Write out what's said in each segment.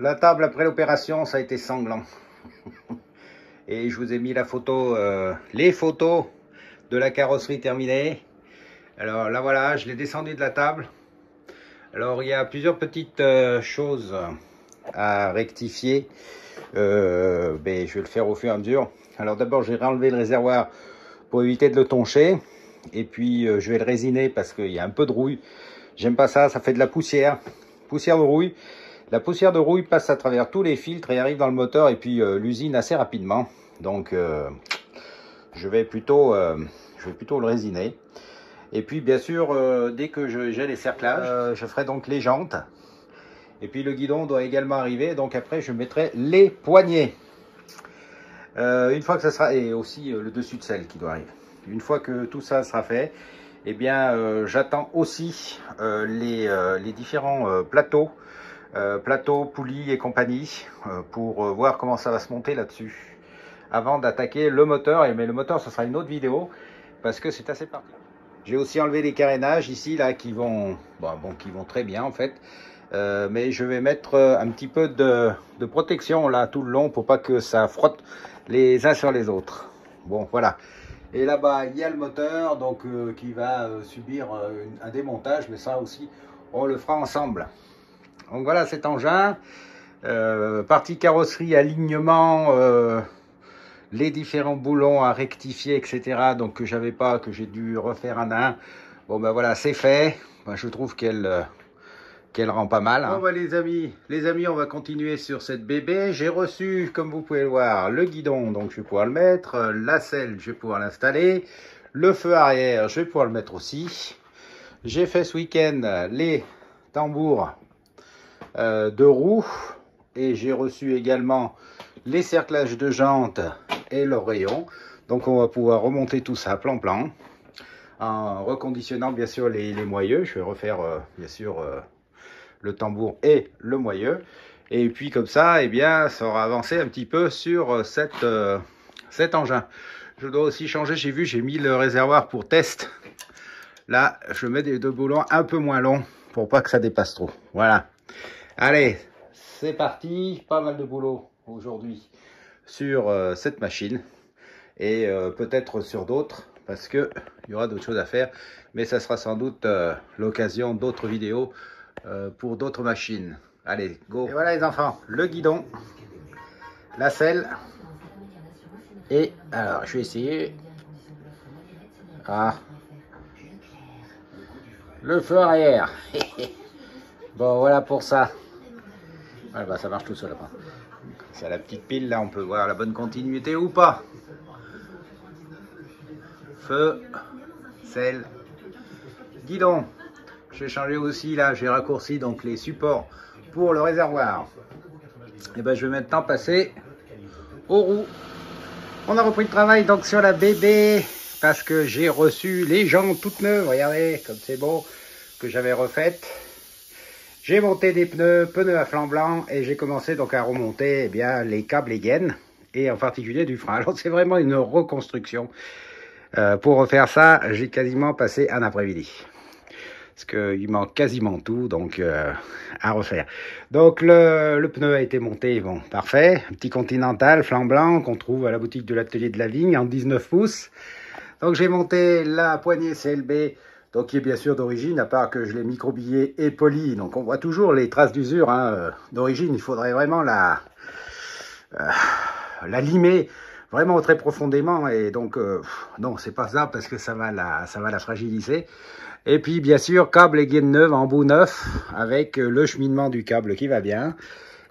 la table après l'opération, ça a été sanglant. Et je vous ai mis la photo, les photos de la carrosserie terminée. Alors là voilà, je l'ai descendu de la table. Alors il y a plusieurs petites choses à rectifier. Mais je vais le faire au fur et à mesure. Alors d'abord j'ai réenlevé le réservoir pour éviter de le toncher. Et puis je vais le résiner parce qu'il y a un peu de rouille. J'aime pas ça, ça fait de la poussière. Poussière de rouille. La poussière de rouille passe à travers tous les filtres et arrive dans le moteur et puis l'usine assez rapidement. Donc je vais plutôt le résiner. Et puis bien sûr, dès que j'ai les cerclages, je ferai donc les jantes. Et puis le guidon doit également arriver. Donc après je mettrai les poignées. Une fois que ça sera, et aussi le dessus de selle qui doit arriver. Une fois que tout ça sera fait, eh bien j'attends aussi les différents plateaux, poulies et compagnie, pour voir comment ça va se monter là-dessus. Avant d'attaquer le moteur, mais le moteur ce sera une autre vidéo, parce que c'est assez parti. J'ai aussi enlevé les carénages ici, là, qui vont très bien en fait. Mais je vais mettre un petit peu de protection là tout le long pour pas que ça frotte les uns sur les autres. Bon voilà. Et là-bas il y a le moteur donc qui va subir un démontage, mais ça aussi on le fera ensemble. Donc voilà cet engin. Partie carrosserie, alignement, les différents boulons à rectifier, etc. Donc que j'avais pas, que j'ai dû refaire un à un. Bon ben voilà, c'est fait. Ben, je trouve qu'elle rend pas mal. Hein. Bon bah les amis, on va continuer sur cette bébé. J'ai reçu, comme vous pouvez le voir, le guidon, donc je vais pouvoir le mettre. La selle, je vais pouvoir l'installer. Le feu arrière, je vais pouvoir le mettre aussi. J'ai fait ce week-end les tambours de roues. Et j'ai reçu également les cerclages de jantes et l'oreillon. Donc on va pouvoir remonter tout ça plan en reconditionnant bien sûr les moyeux. Je vais refaire bien sûr le tambour et le moyeu. Et puis comme ça, eh bien, ça aura avancé un petit peu sur cet engin. Je dois aussi changer, j'ai mis le réservoir pour test. Là, je mets des deux boulons un peu moins longs pour pas que ça dépasse trop. Voilà. Allez, c'est parti. Pas mal de boulot aujourd'hui sur cette machine. Et peut-être sur d'autres, parce que il y aura d'autres choses à faire. Mais ça sera sans doute l'occasion d'autres vidéos pour d'autres machines. Allez, go. Et voilà les enfants, le guidon, la selle. Et alors, je vais essayer. Ah. Le feu arrière. Bon, voilà pour ça. Voilà, bah, ça marche tout seul après. C'est la petite pile, là, on peut voir la bonne continuité ou pas. Feu, selle, guidon. J'ai changé aussi, là, j'ai raccourci donc les supports pour le réservoir. Et ben, je vais maintenant passer aux roues. On a repris le travail donc sur la bébé parce que j'ai reçu les jantes toutes neuves. Regardez comme c'est beau, que j'avais refaites. J'ai monté des pneus à flanc blanc et j'ai commencé donc à remonter bien les câbles et gaines et en particulier du frein. Alors c'est vraiment une reconstruction. Pour refaire ça, j'ai quasiment passé un après-midi. Parce qu'il manque quasiment tout, donc à refaire. Donc le pneu a été monté, bon, parfait. Un petit Continental flanc blanc qu'on trouve à la boutique de l'atelier de la vigne en 19 pouces. Donc j'ai monté la poignée CLB, donc qui est bien sûr d'origine, à part que je l'ai microbillée et polie. Donc on voit toujours les traces d'usure hein, d'origine. Il faudrait vraiment la limer vraiment très profondément. Et donc non, c'est pas ça parce que ça va la fragiliser. Et puis bien sûr câble et gaine neuve en bout neuf avec le cheminement du câble qui va bien.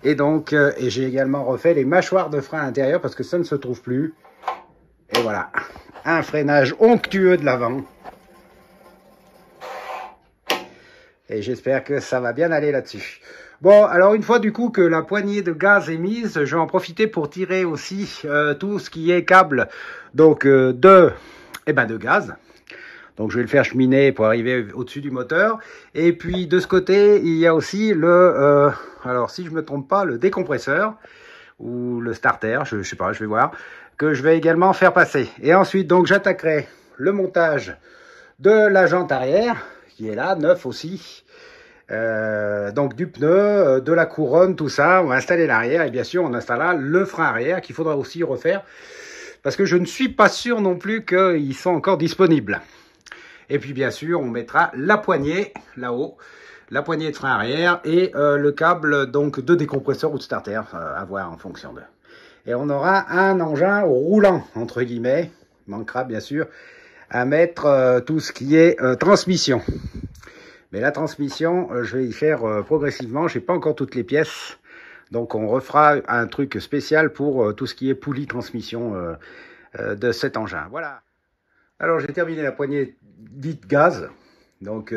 Et donc et j'ai également refait les mâchoires de frein intérieur parce que ça ne se trouve plus. Et voilà, un freinage onctueux de l'avant. Et j'espère que ça va bien aller là-dessus. Bon, alors une fois du coup que la poignée de gaz est mise, je vais en profiter pour tirer aussi tout ce qui est câble donc de gaz. Donc je vais le faire cheminer pour arriver au-dessus du moteur. Et puis de ce côté, il y a aussi le, alors si je me trompe pas, le décompresseur ou le starter, je sais pas, je vais voir, que je vais également faire passer. Et ensuite donc j'attaquerai le montage de la jante arrière, qui est là, neuf aussi. Donc du pneu, de la couronne, tout ça. On va installer l'arrière et bien sûr on installera le frein arrière qu'il faudra aussi refaire parce que je ne suis pas sûr non plus qu'ils sont encore disponibles. Et puis bien sûr on mettra la poignée là-haut, la poignée de frein arrière et le câble donc de décompresseur ou de starter, à voir en fonction de. Et on aura un engin roulant entre guillemets. Il manquera bien sûr à mettre tout ce qui est transmission. Mais la transmission, je vais y faire progressivement. Je n'ai pas encore toutes les pièces. Donc, on refera un truc spécial pour tout ce qui est poulie transmission de cet engin. Voilà. Alors, j'ai terminé la poignée dite gaz. Donc,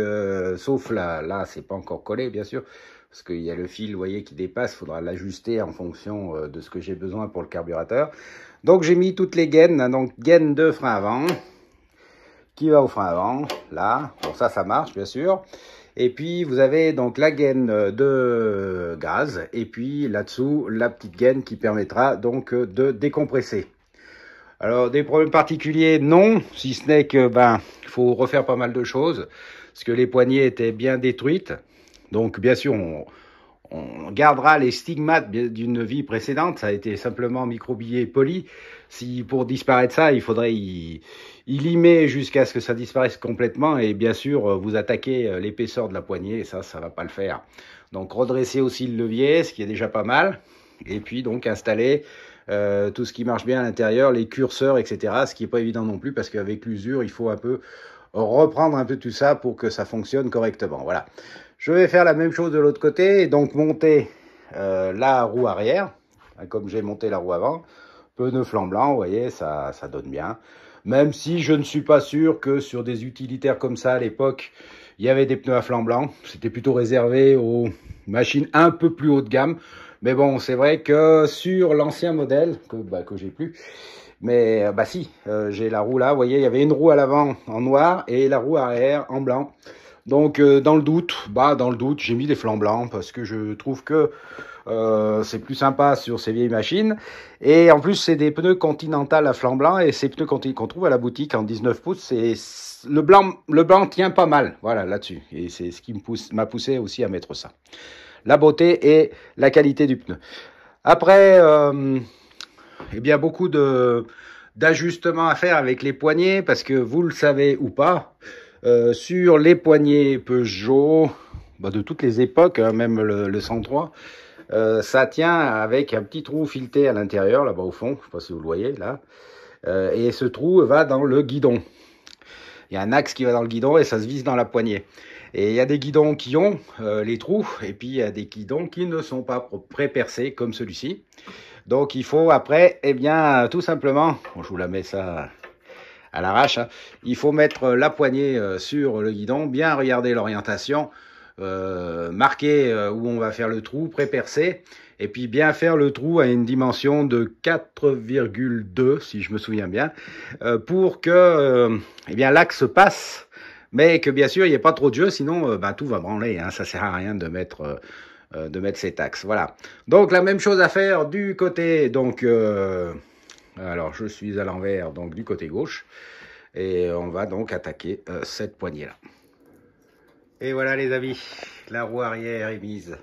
sauf là, c'est pas encore collé, bien sûr. Parce qu'il y a le fil, vous voyez, qui dépasse. Il faudra l'ajuster en fonction de ce que j'ai besoin pour le carburateur. Donc, j'ai mis toutes les gaines. Donc, gaine de frein avant, qui va au frein avant, là. Bon, ça marche, bien sûr. Et puis, vous avez donc la gaine de gaz. Et puis, là-dessous, la petite gaine qui permettra donc de décompresser. Alors, des problèmes particuliers, non. Si ce n'est que, il faut refaire pas mal de choses. Parce que les poignées étaient bien détruites. Donc, bien sûr, on gardera les stigmates d'une vie précédente. Ça a été simplement microbillé poli. Si pour disparaître ça, il faudrait y limer jusqu'à ce que ça disparaisse complètement. Et bien sûr, vous attaquez l'épaisseur de la poignée. Et ça va pas le faire. Donc, redresser aussi le levier, ce qui est déjà pas mal. Et puis, donc, installer tout ce qui marche bien à l'intérieur, les curseurs, etc. Ce qui n'est pas évident non plus parce qu'avec l'usure, il faut un peu reprendre un peu tout ça pour que ça fonctionne correctement. Voilà. Je vais faire la même chose de l'autre côté et donc monter la roue arrière, comme j'ai monté la roue avant. Pneus flanc blanc, vous voyez, ça donne bien. Même si je ne suis pas sûr que sur des utilitaires comme ça à l'époque, il y avait des pneus à flanc blanc. C'était plutôt réservé aux machines un peu plus haut de gamme. Mais bon, c'est vrai que sur l'ancien modèle, que j'ai plus, mais si, j'ai la roue là, vous voyez, il y avait une roue à l'avant en noir et la roue arrière en blanc. Donc dans le doute, j'ai mis des flancs blancs parce que je trouve que c'est plus sympa sur ces vieilles machines. Et en plus, c'est des pneus Continental à flanc blanc et ces pneus qu'on trouve à la boutique en 19 pouces, le blanc tient pas mal, voilà, là-dessus. Et c'est ce qui m'a poussé aussi à mettre ça. La beauté et la qualité du pneu. Après, eh bien, beaucoup d'ajustements à faire avec les poignées, parce que vous le savez ou pas, sur les poignées Peugeot, de toutes les époques, hein, même le 103, ça tient avec un petit trou fileté à l'intérieur, là-bas au fond, je ne sais pas si vous le voyez, là, et ce trou va dans le guidon. Il y a un axe qui va dans le guidon et ça se visse dans la poignée. Et il y a des guidons qui ont les trous, et puis il y a des guidons qui ne sont pas pré-percés comme celui-ci. Donc il faut après, eh bien, tout simplement, je vous la mets ça à l'arrache, hein, il faut mettre la poignée sur le guidon, bien regarder l'orientation, marquer où on va faire le trou, pré-percé, et puis bien faire le trou à une dimension de 4,2, si je me souviens bien, pour que eh bien l'axe passe, mais que bien sûr il n'y ait pas trop de jeu, sinon tout va branler, hein, ça sert à rien de mettre cet axe. Voilà. Donc la même chose à faire du côté, donc alors je suis à l'envers, donc du côté gauche, et on va donc attaquer cette poignée là. Et voilà les amis, la roue arrière est mise.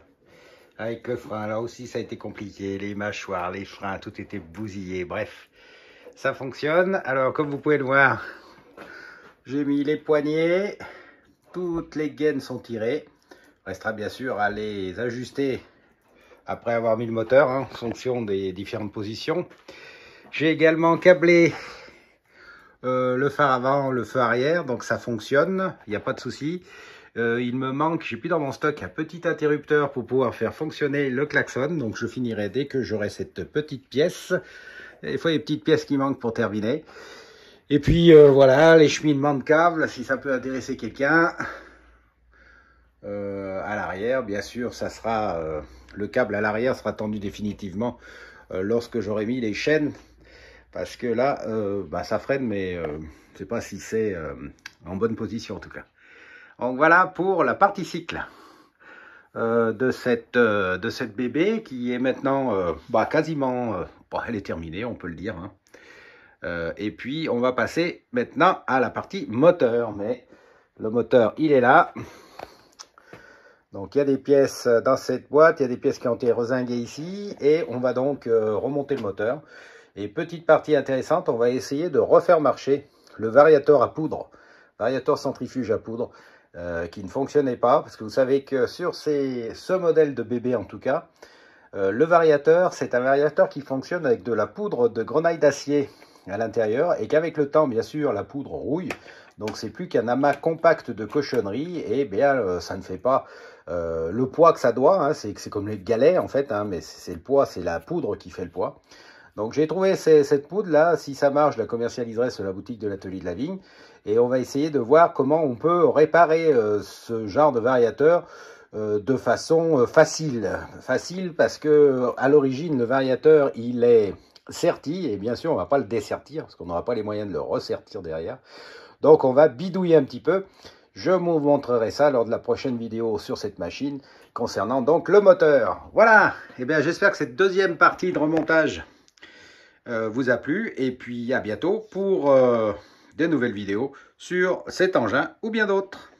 Avec le frein, là aussi ça a été compliqué, les mâchoires, les freins, tout était bousillé, bref. Ça fonctionne. Alors comme vous pouvez le voir, j'ai mis les poignées, toutes les gaines sont tirées. Restera bien sûr à les ajuster après avoir mis le moteur, hein, en fonction des différentes positions. J'ai également câblé le phare avant, le feu arrière, donc ça fonctionne, il n'y a pas de souci. Il me manque, j'ai plus dans mon stock, un petit interrupteur pour pouvoir faire fonctionner le klaxon, donc je finirai dès que j'aurai cette petite pièce. Il faut les petites pièces qui manquent pour terminer. Et puis voilà, les cheminements de câbles, si ça peut intéresser quelqu'un. À l'arrière, bien sûr, ça sera le câble à l'arrière sera tendu définitivement lorsque j'aurai mis les chaînes, parce que là, ça freine, mais je sais pas si c'est en bonne position en tout cas. Donc voilà pour la partie cycle de cette bébé qui est maintenant quasiment, elle est terminée, on peut le dire. Hein. Et puis on va passer maintenant à la partie moteur, mais le moteur il est là. Donc il y a des pièces dans cette boîte, il y a des pièces qui ont été rezinguées ici et on va donc remonter le moteur. Et petite partie intéressante, on va essayer de refaire marcher le variateur à poudre, variateur centrifuge à poudre qui ne fonctionnait pas parce que vous savez que sur ce modèle de bébé en tout cas, le variateur c'est un variateur qui fonctionne avec de la poudre de grenaille d'acier à l'intérieur et qu'avec le temps bien sûr la poudre rouille. Donc c'est plus qu'un amas compact de cochonneries et bien ça ne fait pas le poids que ça doit, hein. C'est comme les galets en fait, hein, mais c'est le poids, c'est la poudre qui fait le poids. Donc j'ai trouvé cette poudre là, si ça marche, je la commercialiserai sur la boutique de l'atelier de la vigne. Et on va essayer de voir comment on peut réparer ce genre de variateur de façon facile. Facile parce que à l'origine le variateur il est serti et bien sûr on ne va pas le dessertir parce qu'on n'aura pas les moyens de le ressertir derrière. Donc on va bidouiller un petit peu. Je vous montrerai ça lors de la prochaine vidéo sur cette machine concernant donc le moteur. Voilà, et bien j'espère que cette deuxième partie de remontage vous a plu. Et puis à bientôt pour de nouvelles vidéos sur cet engin ou bien d'autres.